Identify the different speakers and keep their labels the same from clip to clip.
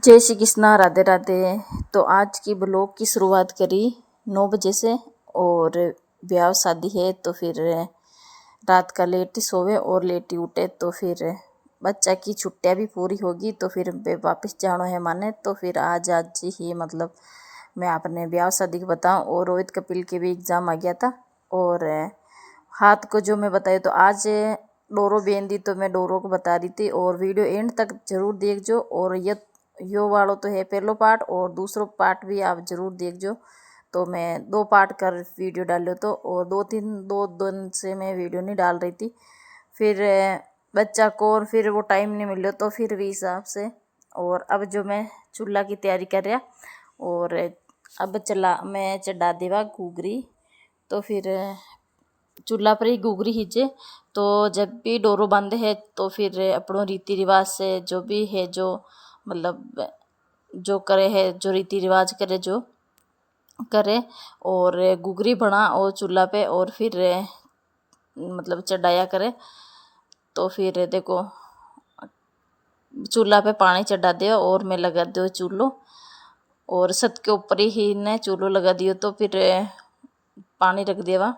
Speaker 1: जय श्री कृष्णा, राधे राधे। तो आज की ब्लॉग की शुरुआत करी 9 बजे से और ब्याह शादी है तो फिर रात का लेट ही सोवे और लेट ही उठे तो फिर बच्चा की छुट्टियां भी पूरी होगी तो फिर वापस जाना है माने। तो फिर आज ही मतलब मैं अपने ब्याह शादी को बताऊं। और रोहित कपिल के भी एग्ज़ाम आ गया था और हाथ को जो मैं बताई तो आज डोरो बेन दी तो मैं डोरो को बता रही थी। और वीडियो एंड तक जरूर देखजो। और यो वालों तो है पहलो पार्ट और दूसरो पार्ट भी आप जरूर देखजो। तो मैं 2 पार्ट कर वीडियो डालो तो और 2 दिन से मैं वीडियो नहीं डाल रही थी। फिर बच्चा को और फिर वो टाइम नहीं मिलो तो फिर भी हिसाब से। और अब जो मैं चूल्हा की तैयारी कर रहा और अब मैं चढ़ा देवा घूगरी। तो फिर चूल्हा पर ही घूगरी हिजे। तो जब भी डोरो बंद है तो फिर अपनों रीति रिवाज से जो भी है जो मतलब जो करे है जो रीति रिवाज करे जो करे और घुघरी बना और चूल्हा पे और फिर मतलब चढ़ाया करे। तो फिर देखो चूल्हा पे पानी चढ़ा दिया और मैं लगा दो चूल्हो और छत के ऊपर ही ने चूल्हो लगा दियो। तो फिर पानी रख देवा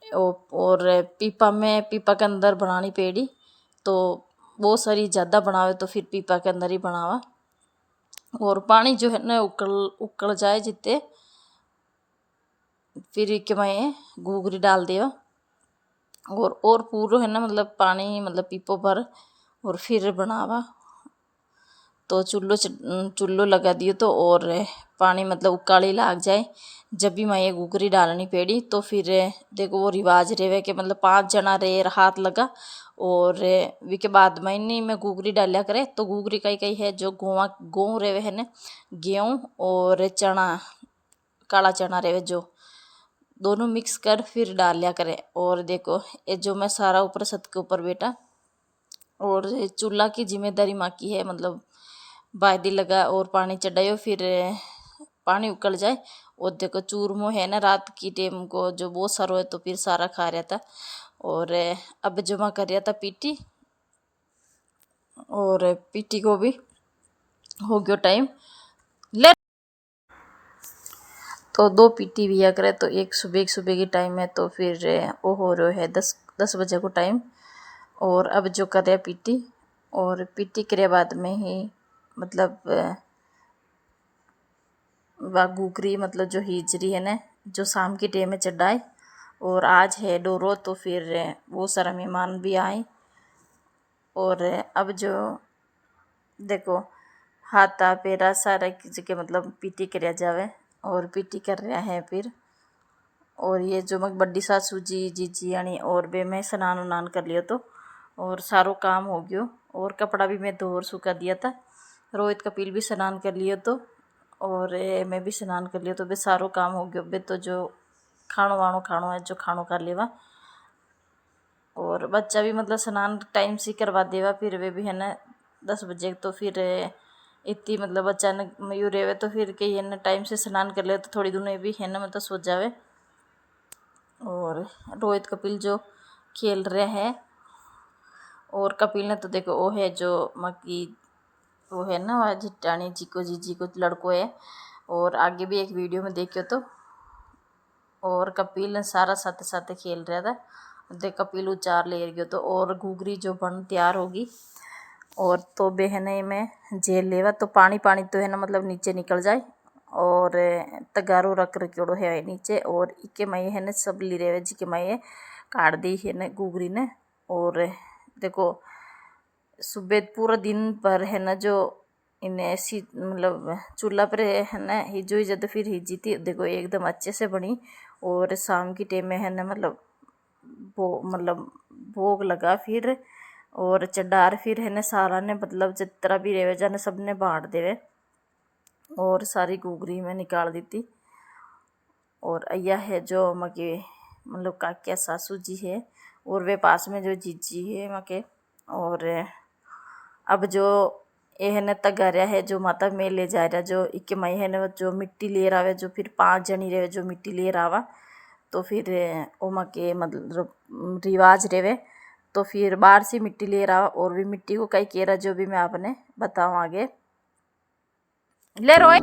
Speaker 1: और पीपा के अंदर बनानी पेड़ी। तो बहुत सारी ज़्यादा बनावे तो फिर पीपा के अंदर ही बनावा। और पानी जो है ना उकल जाए जितने फिर के मैं घूगरी डाल दिया और पूरो है ना मतलब पानी मतलब पीपो भर और फिर बनावा। तो चूल्हो लगा दियो तो और पानी मतलब उकाली लाग जाए जब भी मैं ये घूगरी डालनी पेड़ी। तो फिर देखो वो रिवाज रहे कि मतलब 5 जना रे हाथ लगा और वी के बाद महीने में घूगरी डालिया करे। तो घूगरी कई है जो गेहूँ रेवे है ना गेहूँ और चना काला चना रेवे जो दोनों मिक्स कर फिर डाल लिया करे। और देखो ये जो मैं सारा ऊपर छत के ऊपर बैठा और चूल्हा की जिम्मेदारी माँ की है मतलब बायदी लगा और पानी चढ़ायो फिर पानी उकल जाए। और देखो चूरमो है ना रात की टाइम को जो बहुत सारो है तो फिर सारा खा रहा था। और अब जमा कर रहा था पीटी और पीटी को भी हो गयो टाइम ले। तो 2 पीटी भी आ करे तो एक सुबह की टाइम है तो फिर वो हो रहा है 10 बजे को टाइम। और अब जो कर रहा पीटी और पीटी करे बाद में ही मतलब वह घूगरी मतलब जो हिजरी है ना जो शाम की टाइम में चढ़ाए। और आज है डोरो तो फिर वो सारा मेहमान भी आए। और अब जो देखो हाथा पैरा सारा जगह मतलब पीटी कर जावे और पीटी कर रहा है फिर। और ये जो मैं बड्डी सासू जी जीजी यानी और बे मैं स्नान उनान कर लियो तो और सारो काम हो गयो। और कपड़ा भी मैं धो और सूखा दिया था। रोहित कपिल भी स्नान कर लियो तो और मैं भी स्नान कर लियो तो बे सारो काम हो गयो। बे तो जो खाणो है जो खाणो कर लेवा और बच्चा भी मतलब स्नान टाइम से करवा देवा। फिर वे भी है ना 10 बजे तो फिर इतनी मतलब अचानक मयूर रेवे तो फिर कहीं है ना टाइम से स्नान कर ले तो थोड़ी दोनों भी है ना मतलब सो जावे। और रोहित कपिल जो खेल रहे हैं और कपिल ने तो देखो वो है जो मकी वो है ना वह जिट्टानी जीजी को लड़को है। और आगे भी एक वीडियो में देखियो तो और कपिल ने सारा साथ साथ खेल रहा था। देख कपिल उचार ले गयो तो और घूगरी जो बन तैयार होगी। और तो बहने में जेल लेवा तो पानी तो है ना मतलब नीचे निकल जाए। और तगारो रख रखियोड़ो है नीचे और इके मई है ना सब ली रहे जी के मई काट दी है ना घूगरी ने। और देखो सुबह पूरा दिन पर है ना जो इन्हें ऐसी मतलब चूल्हा पर है ना हिजो जब फिर हिजी थी देखो एकदम अच्छे से बनी। और शाम की टाइम में है ना मतलब भोग लगा फिर और चढ़ार फिर है ना सारा ने मतलब जितना भी रेवे जाने सब ने बांट देवे और सारी घूगरी में निकाल दी थी। और अय्या है जो मके मतलब काकिया सासू जी है और वे पास में जो जीजी है मके। और अब जो ये है न तगारिया है जो माता में ले जा रहा जो इके मई है न जो मिट्टी ले रहा है जो फिर 5 जनी रहे जो मिट्टी ले रहा तो फिर ओमा के मतलब रिवाज रहे तो फिर बाहर से मिट्टी ले रहा और भी मिट्टी को कई केरा जो भी मैं आपने बताऊँ आगे। ले रोए।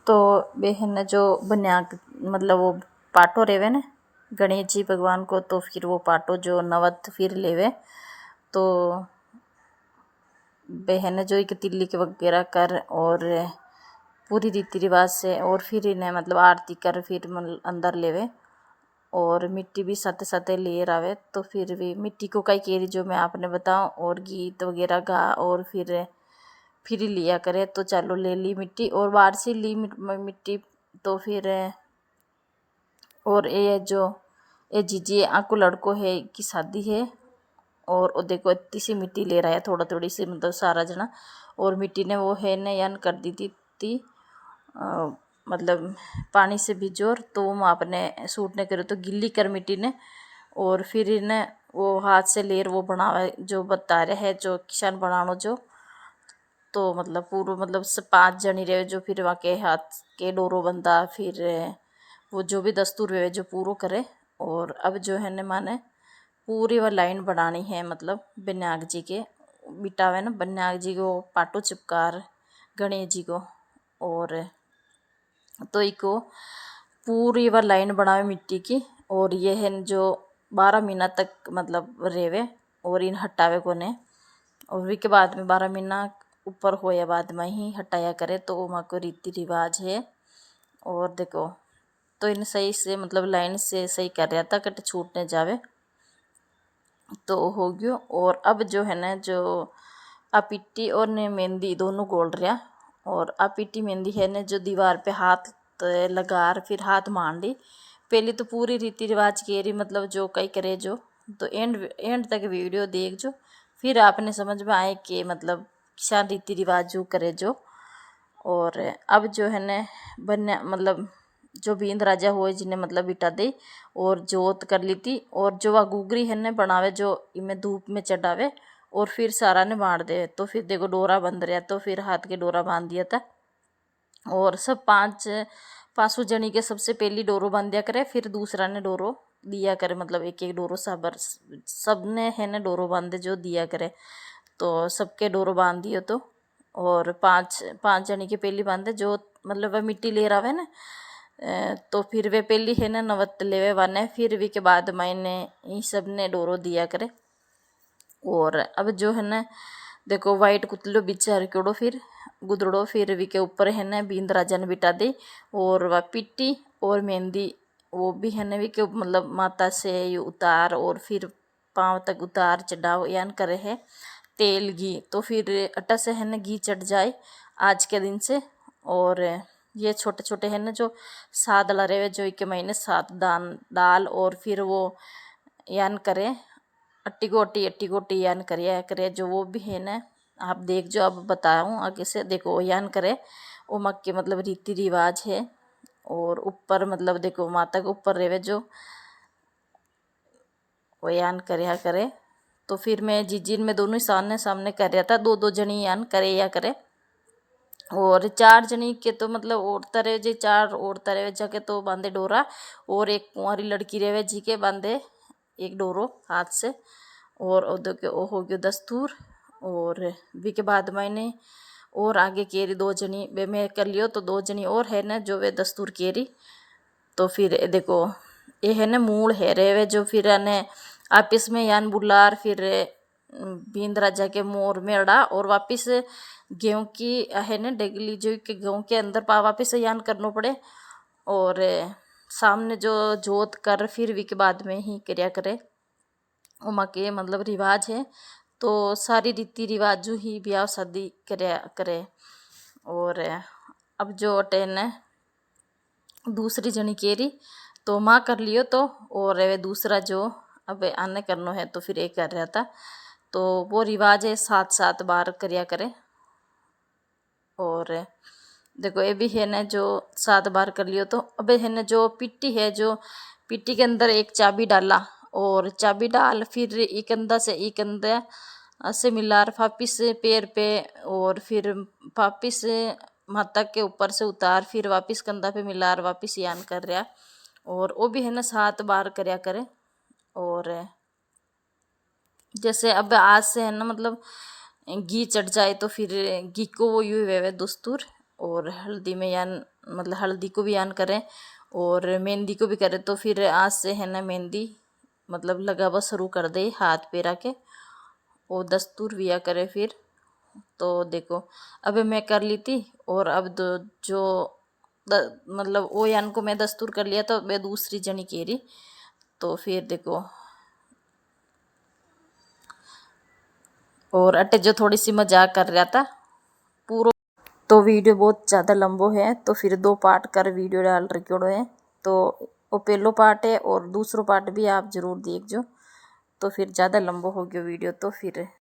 Speaker 1: तो बहन जो बन्या मतलब वो पाटो रेवे ने गणेश जी भगवान को, तो फिर वो पाटो जो नवत फिर लेवे, तो बहन जो एक तिल्ली के वगैरह कर और पूरी रीति रिवाज से और फिर इन्हें मतलब आरती कर फिर अंदर लेवे और मिट्टी भी साथे साथे ले आवे। तो फिर भी मिट्टी को कई केरी जो मैं आपने बताऊं और गीत वगैरह गा और फिर लिया करे। तो चलो ले ली मिट्टी और बाहर से ली मिट्टी। तो फिर और ये जो ये जीजी आको लड़को है की शादी है और वो देखो इतनी सी मिट्टी ले रहा है, थोड़ा थोड़ी सी मतलब सारा जना। और मिट्टी ने वो है ने यान कर दी थी मतलब पानी से भिजोर, तो वो आपने सूट ने करे तो गिल्ली कर मिट्टी ने और फिर इन्हें वो हाथ से लेर वो बनावे जो बता रहे है जो किसान बनानो जो। तो मतलब पूरा मतलब 5 जनी रहे जो फिर वहाँ के हाथ के डोरो बंदा फिर वो जो भी दस्तूर वे जो पूरो करे। और अब जो है ने माने पूरी वह लाइन बनानी है मतलब विनायक जी के बिटावे ना विनायक जी को पाटो चिपकार गणेश जी को। और तो इको पूरी वह लाइन बनावे मिट्टी की और ये है जो 12 महीना तक मतलब रेवे और इन हटावे को ने। और वी के बाद में 12 महीना ऊपर होया बाद में ही हटाया करे, तो वहाँ को रीति रिवाज है। और देखो तो इन सही से मतलब लाइन से सही कर रहा था कट छूटने जावे तो हो गयो। और अब जो है ना जो अपिट्टी और ने मेहंदी दोनों गोल रहा और अपिट्टी मेहंदी है ना जो दीवार पे हाथ लगा फिर हाथ मान ली। पहले तो पूरी रीति रिवाज के रही मतलब जो कई करे जो, तो एंड तक वीडियो देख जो फिर आपने समझ में आए कि मतलब किसान रीति रिवाज जो करे जो। और अब जो है ना बन्या मतलब जो बींद राजा हुए जिन्हें मतलब बिटा दे और जोत कर ली थी। और जो वह गुगरी है ने बनावे जो इमें धूप में चढ़ावे और फिर सारा ने बांट दे। तो फिर देखो डोरा बंध रहा, तो फिर हाथ के डोरा बांध दिया था। और सब पांचों जनी के सबसे पहली डोरो बांध दिया करे, फिर दूसरा ने डोरो दिया करे, मतलब एक एक डोरो सब ने है ना डोरो बांधे जो दिया करे। तो सबके डोरो बांध दियो। तो और पांच जनी के पहली बांधे जो मतलब वह मिट्टी ले रहा है ना, तो फिर वे पहली है ना नवत लेवे वाने, फिर वी के बाद मैंने इन सब ने डोरो दिया करे। और अब जो है ना देखो वाइट कुतलो बिचा रखोड़ो फिर गुदड़ो, फिर वी के ऊपर है ना बींद राजा ने बिटा दी। और वह पिट्टी और मेहंदी वो भी है ना वी के मतलब माता से ये उतार और फिर पाँव तक उतार चढ़ाओ यान करे है तेल घी। तो फिर अट्टा से है ना घी चढ़ जाए आज के दिन से। और ये छोटे छोटे है ना जो 7 लरे हुए जो एक महीने 7 दान डाल और फिर वो यान करे अट्टी गोटी यान करे जो वो भी है ना आप देख जो अब बताऊँ आगे से। देखो वो यान करे वो मक के मतलब रीति रिवाज है। और ऊपर मतलब देखो माता के ऊपर रेवे जो वो यान करे। तो फिर मैं जीजिन में दोनों ही सामने सामने कर रहा था, दो जनी यान करे या करे। और 4 जनी के तो मतलब औरता रहे जी, 4 औरता रहे जाके तो बांधे डोरा। और एक कुंवारी लड़की रहे जी के बांधे एक डोरो हाथ से। और उधर के ओ हो गयो दस्तूर। और वी के बाद मैंने और आगे केरी 2 जनी वे मैं कर लियो, तो 2 जनी और है ना जो वे दस्तूर केरी। तो फिर देखो ये है ना मूल है रे वे जो फिर ने आपस में यान बुलार फिर बींद राजा के मोर में अड़ा। और वापिस गेहूं की है ना डेगली जो कि गेहूं के अंदर वापिस यान करना पड़े। और सामने जो जोत कर फिर वी के बाद में ही कर्या करे उमा के मतलब रिवाज है। तो सारी रीति रिवाज जो ही ब्याह शादी कर्या करे। और अब जो टेन है दूसरी जनी केरी तो माँ कर लियो। तो और वे दूसरा जो अब आने करनो है तो फिर एक कर रहा था। तो वो रिवाज है 7 बार कर्या करे। और देखो ये भी है ना जो 7 बार कर लियो। तो अब है ना जो पिट्टी है जो पिट्टी के अंदर एक चाबी डाला और चाबी डाल फिर एक अंदा से एक अंदा से मिलार वापिस पैर पे और फिर वापिस माता के ऊपर से उतार फिर वापिस कंधा पे मिलार वापिस यान कर रहा। और वो भी है ना 7 बार कर्या करे। और जैसे अब आज से है ना मतलब घी चढ़ जाए तो फिर घी को वो यूँ वे दस्तूर। और हल्दी में यान मतलब हल्दी को भी यान करें और मेहंदी को भी करें। तो फिर आज से है ना मेहंदी मतलब लगावा शुरू कर दे हाथ पैरा के वो दस्तूर विया करे फिर। तो देखो अब मैं कर ली थी और अब जो मतलब वो यान को मैं दस्तूर कर लिया तो मैं दूसरी जनी केरी। तो फिर देखो और अटे जो थोड़ी सी मजाक कर रहा था पूरा। तो वीडियो बहुत ज़्यादा लंबो है तो फिर 2 पार्ट कर वीडियो डाल रखियो है। तो वो पहलो पार्ट है और दूसरो पार्ट भी आप ज़रूर देखजो। तो फिर ज़्यादा लंबो हो गया वीडियो तो फिर